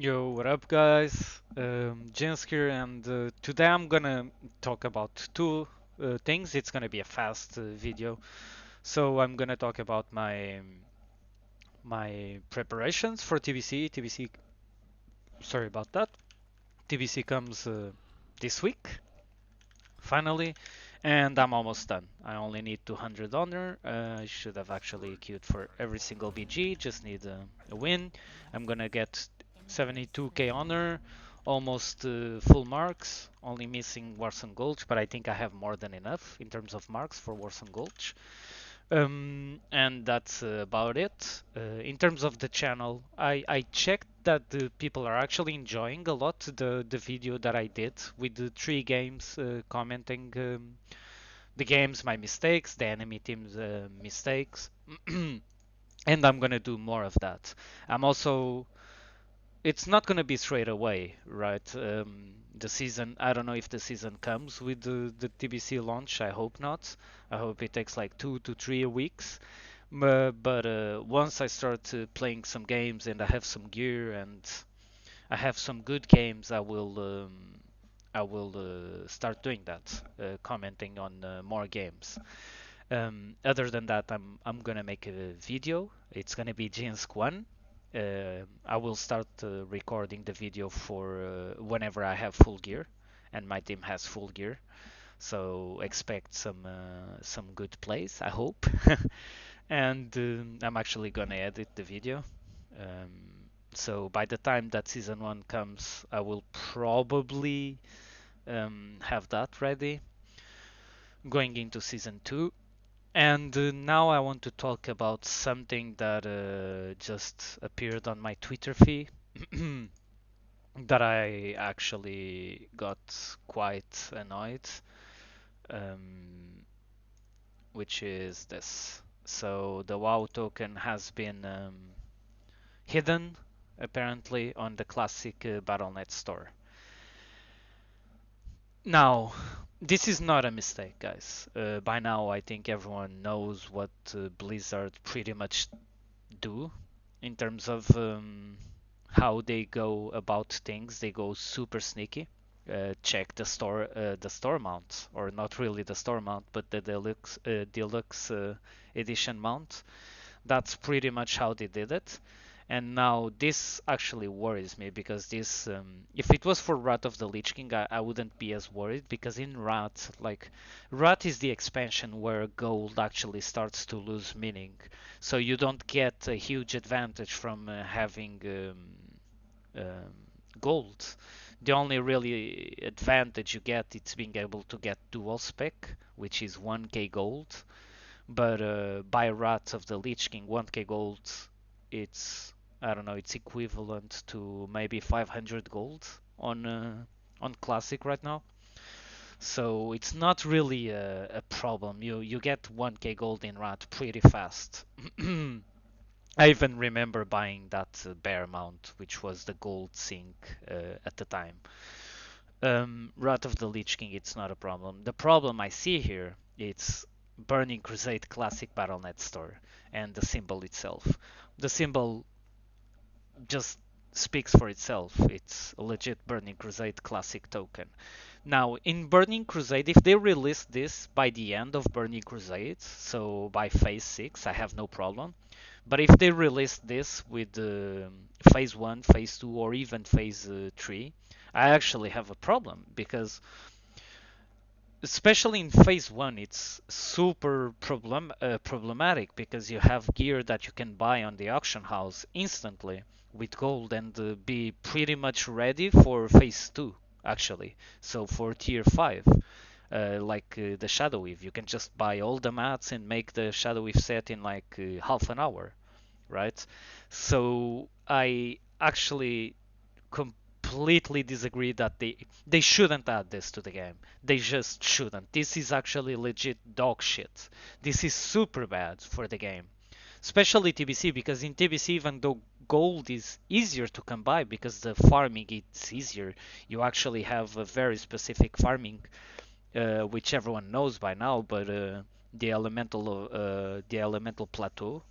Yo, what up, guys? Jens here, and today I'm gonna talk about two things. It's gonna be a fast video, so I'm gonna talk about my preparations for TBC. TBC, sorry about that. TBC comes this week, finally, and I'm almost done. I only need 200 honor. I should have actually queued for every single BG. Just need a win. I'm gonna get 72k honor, almost full marks. Only missing Warson Gulch, but I think I have more than enough in terms of marks for Warson Gulch. And that's about it. In terms of the channel, I checked that the people are actually enjoying a lot the video that I did with the three games, commenting the games, my mistakes, the enemy team's mistakes, and I'm gonna do more of that. I'm also it's not going to be straight away, right? The season, I don't know if the season comes with the TBC launch. I hope not. I hope it takes like 2 to 3 weeks. But once I start playing some games and I have some gear and I have some good games, I will start doing that, commenting on more games. Other than that, I'm gonna make a video. It's gonna be Jinsk 1. I will start recording the video for whenever I have full gear and my team has full gear. So expect some good plays, I hope. And I'm actually gonna edit the video. Um, so by the time that season one comes, I will probably have that ready. Going into season two, and now I want to talk about something that just appeared on my Twitter feed that I actually got quite annoyed, um, which is this. So the WoW token has been hidden apparently on the classic Battle.net store. Now, this is not a mistake, guys. By now, I think everyone knows what Blizzard pretty much do in terms of how they go about things. They go super sneaky. Check the store mount, or not really the store mount, but the deluxe edition mount. That's pretty much how they did it. And now this actually worries me because this, if it was for Wrath of the Lich King, I wouldn't be as worried because in Wrath, like, Wrath is the expansion where gold actually starts to lose meaning. So you don't get a huge advantage from having um, gold. The only really advantage you get is being able to get dual spec, which is 1k gold. But by Wrath of the Lich King, 1k gold, it's I don't know, it's equivalent to maybe 500 gold on Classic right now. So it's not really a problem. You get 1k gold in Wrath pretty fast. I even remember buying that bear mount, which was the gold sync at the time. Wrath of the Lich King, it's not a problem. The problem I see here, it's Burning Crusade Classic Battle.net store and the symbol itself. The symbol just speaks for itself. It's a legit Burning Crusade Classic token. Now, in Burning Crusade, if they release this by the end of Burning Crusade, so by Phase 6, I have no problem. But if they release this with Phase 1, Phase 2, or even Phase 3, I actually have a problem because especially in phase one, it's super problematic because you have gear that you can buy on the auction house instantly with gold and be pretty much ready for phase two, actually. So for tier 5, the Shadow Weave, you can just buy all the mats and make the Shadow Weave set in like half an hour, right? So I actually completely disagree that they shouldn't add this to the game. They just shouldn't. This is actually legit dog shit. This is super bad for the game. Especially TBC, because in TBC, even though gold is easier to come by because the farming it's easier, you actually have a very specific farming, which everyone knows by now. But the elemental plateau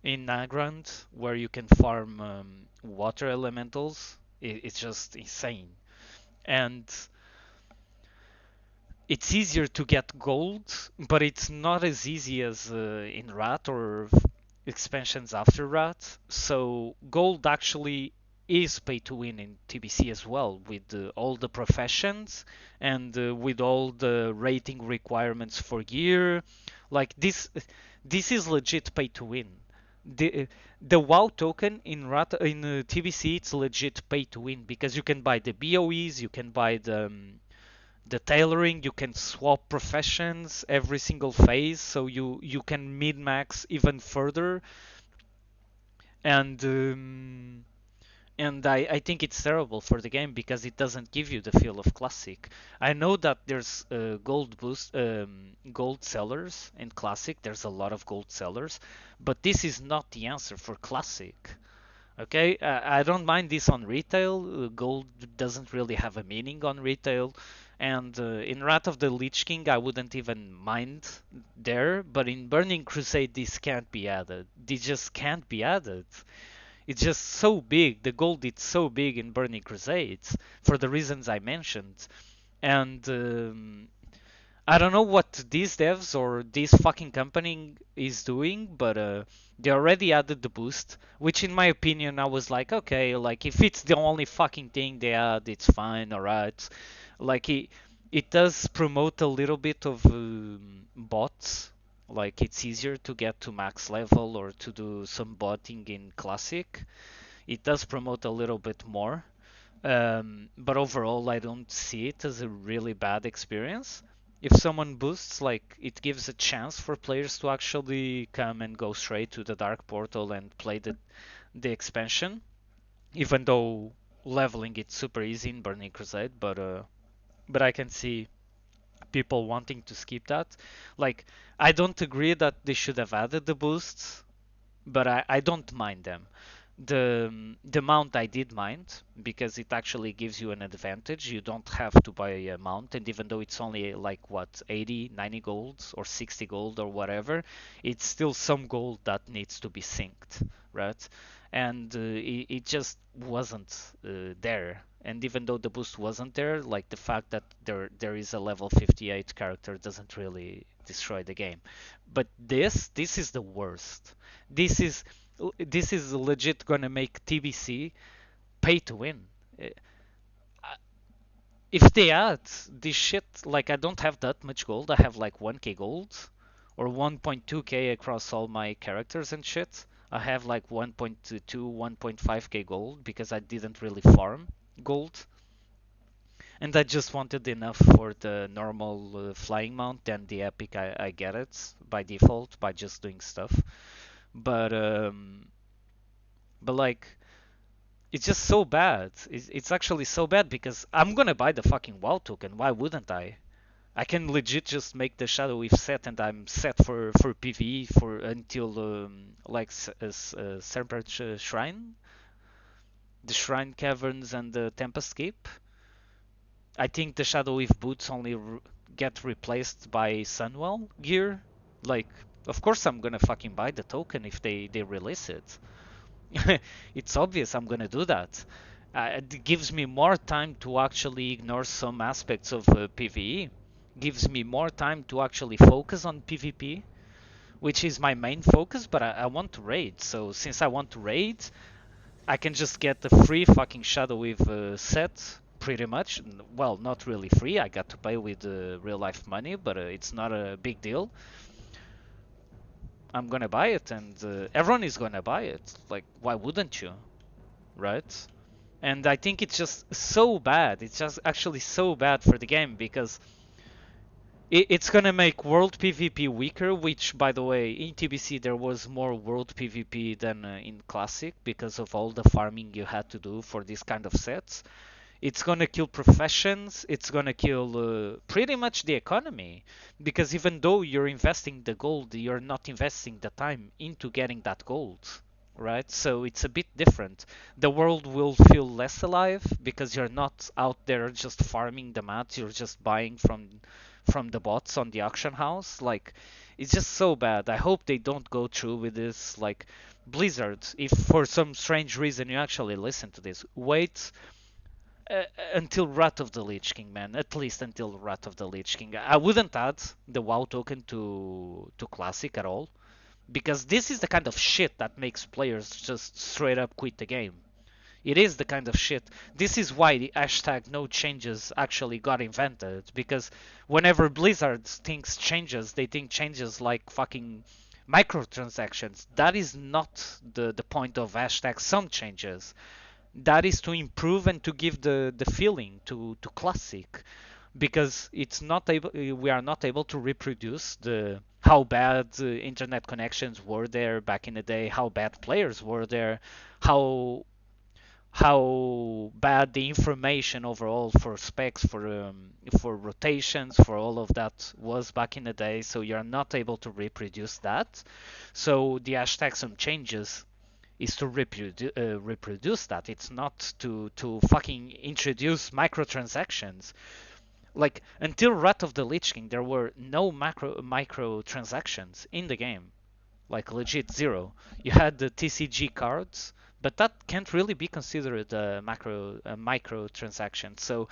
in Nagrand, where you can farm water elementals. It's just insane. And it's easier to get gold, but it's not as easy as in Rat or expansions after Rat. So gold actually is pay to win in TBC as well, with all the professions and with all the rating requirements for gear. Like this is legit pay to win. The WoW token in TBC, it's legit pay to win because you can buy the BOEs, you can buy the tailoring, you can swap professions every single phase, so you can min max even further. And um, and I think it's terrible for the game because it doesn't give you the feel of classic. I know that there's gold sellers in classic. There's a lot of gold sellers, but this is not the answer for classic. Okay, I don't mind this on retail. Gold doesn't really have a meaning on retail, and in Wrath of the Lich King, I wouldn't even mind there. But in Burning Crusade, this can't be added. This just can't be added. It's just so big. The gold is so big in Burning Crusades for the reasons I mentioned, and I don't know what these devs or this fucking company is doing, but they already added the boost, which in my opinion I was like, okay, like if it's the only fucking thing they add, it's fine, alright. Like it does promote a little bit of bots, like it's easier to get to max level or to do some botting in classic. It does promote a little bit more, but overall, I don't see it as a really bad experience. If someone boosts, like it gives a chance for players to actually come and go straight to the Dark Portal and play the expansion, even though leveling it's super easy in Burning Crusade. But I can see people wanting to skip that. Like I don't agree that they should have added the boosts, but I don't mind them. The mount I did mind because it actually gives you an advantage. You don't have to buy a mount, and even though it's only like what 80, 90 gold or 60 gold or whatever, it's still some gold that needs to be synced, right? And it just wasn't there. And even though the boost wasn't there, like the fact that there is a level 58 character doesn't really destroy the game. But this is the worst. This is this is legit gonna make TBC pay to win. Uh, If they add this shit, like I don't have that much gold, I have like 1k gold or 1.2k across all my characters and shit. I have like 1.2, 1.5k gold because I didn't really farm gold. And I just wanted enough for the normal flying mount and the epic. I get it by default by just doing stuff. But like it's just so bad. It's actually so bad because I'm gonna buy the fucking WoW token. Why wouldn't I? I can legit just make the Shadow Weave set and I'm set for PvE for until like Serpent Shrine, the Shrine Caverns and the Tempest Cape. I think the Shadow Weave boots only get replaced by Sunwell gear. Like, of course I'm gonna fucking buy the token if they release it. It's obvious I'm gonna do that. It gives me more time to actually ignore some aspects of PvE. Gives me more time to actually focus on PvP, which is my main focus. But I want to raid, so since I want to raid, I can just get the free fucking Shadow Weave set. Pretty much, well, not really free. I got to pay with real life money, but it's not a big deal. I'm gonna buy it, and everyone is gonna buy it. Like, why wouldn't you, right? And I think it's just so bad. It's just actually so bad for the game because it's gonna make world PvP weaker. Which, by the way, in TBC there was more world PvP than in Classic because of all the farming you had to do for this kind of sets. It's gonna kill professions. It's gonna kill pretty much the economy because even though you're investing the gold, you're not investing the time into getting that gold, right? So it's a bit different. The world will feel less alive because you're not out there just farming the mats. You're just buying from the bots on the auction house. Like, it's just so bad. I hope they don't go through with this. Like, Blizzard, if for some strange reason you actually listen to this, wait uh, until Wrath of the Lich King, man. At least until Wrath of the Lich King. I wouldn't add the WoW token to Classic at all, because this is the kind of shit that makes players just straight up quit the game. It is the kind of shit. This is why the hashtag no changes actually got invented, because whenever Blizzard thinks changes, they think changes like fucking microtransactions. That is not the point of hashtag some changes. That is to improve and to give the feeling to Classic, because it's not able we are not able to reproduce the how bad internet connections were there back in the day, how bad players were there, how bad the information overall for specs, for rotations, for all of that was back in the day. So you're not able to reproduce that. So the hashtag some changes is to reproduce that. It's not to fucking introduce microtransactions. Like, until Wrath of the Lich King, there were no microtransactions in the game, like legit zero. You had the TCG cards, but that can't really be considered a micro transaction. So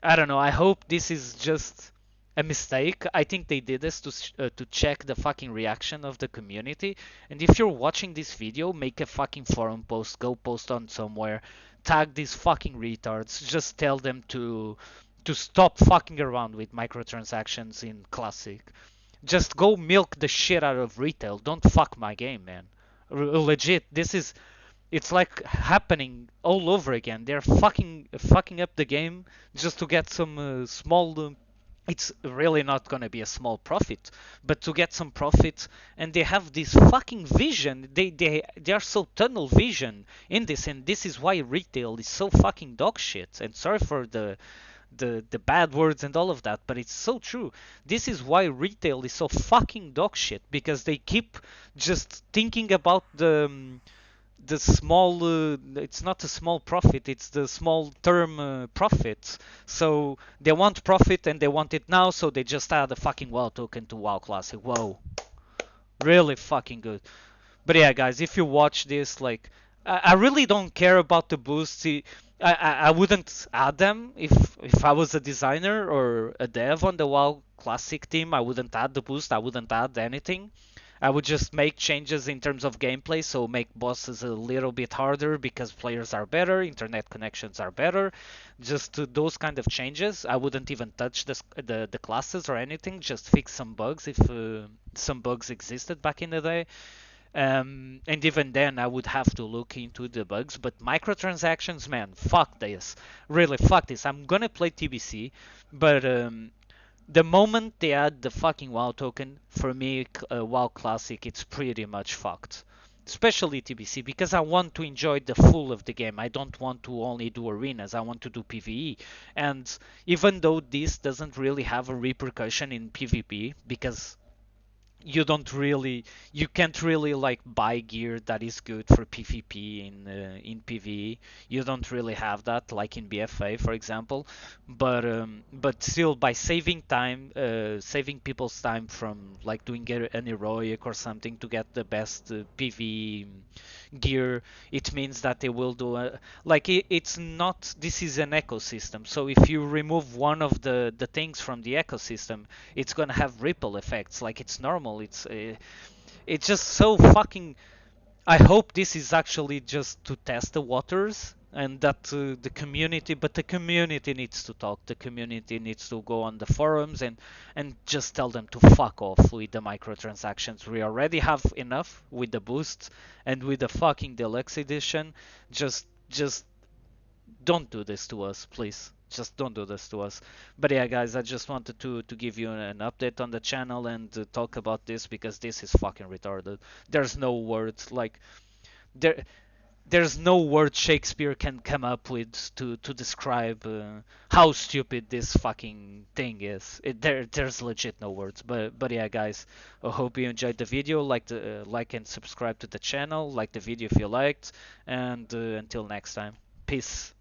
I don't know. I hope this is just a mistake. I think they did this to check the fucking reaction of the community. And if you're watching this video, make a fucking forum post. Go post on somewhere. Tag these fucking retards. Just tell them to stop fucking around with microtransactions in Classic. Just go milk the shit out of retail. Don't fuck my game, man. Legit, this is it's like happening all over again. They're fucking up the game just to get some small. It's really not gonna be a small profit, but to get some profit, and they have this fucking vision. They are so tunnel vision in this, and this is why retail is so fucking dog shit. And sorry for the bad words and all of that, but it's so true. This is why retail is so fucking dog shit, because they keep just thinking about the small it's not a small profit, it's the small term profit. So they want profit and they want it now, so they just add a fucking WoW token to WoW Classic. Whoa, really fucking good. But yeah, guys, if you watch this, like, I really don't care about the boosts. I wouldn't add them if I was a designer or a dev on the WoW Classic team. I wouldn't add the boost. I wouldn't add anything. I would just make changes in terms of gameplay, so make bosses a little bit harder because players are better, internet connections are better. Just to those kind of changes. I wouldn't even touch the classes or anything. Just fix some bugs if some bugs existed back in the day. And even then, I would have to look into the bugs. But microtransactions, man, fuck this. Really, fuck this. I'm gonna play TBC, but the moment they add the fucking WoW token, for me, WoW Classic, it's pretty much fucked. Especially TBC, because I want to enjoy the full of the game. I don't want to only do arenas, I want to do PvE. And even though this doesn't really have a repercussion in PvP, because you can't really like buy gear that is good for PvP in PvE. You don't really have that like in BFA, for example. But still, by saving time, saving people's time from like doing an heroic or something to get the best PvE gear, it means that they will do like it's not, this is an ecosystem. So if you remove one of the things from the ecosystem, it's gonna have ripple effects. Like, it's normal. It's just so fucking. I hope this is actually just to test the waters, and that the community needs to talk. The community needs to go on the forums and just tell them to fuck off with the microtransactions. We already have enough with the boosts and with the fucking deluxe edition. Just don't do this to us, please. Just don't do this to us. But yeah, guys, I just wanted to give you an update on the channel and talk about this, because this is fucking retarded. There's no words like there there's no word Shakespeare can come up with to describe how stupid this fucking thing is. There's legit no words. But yeah, guys, I hope you enjoyed the video. Like and subscribe to the channel. Like the video if you liked, and until next time, peace.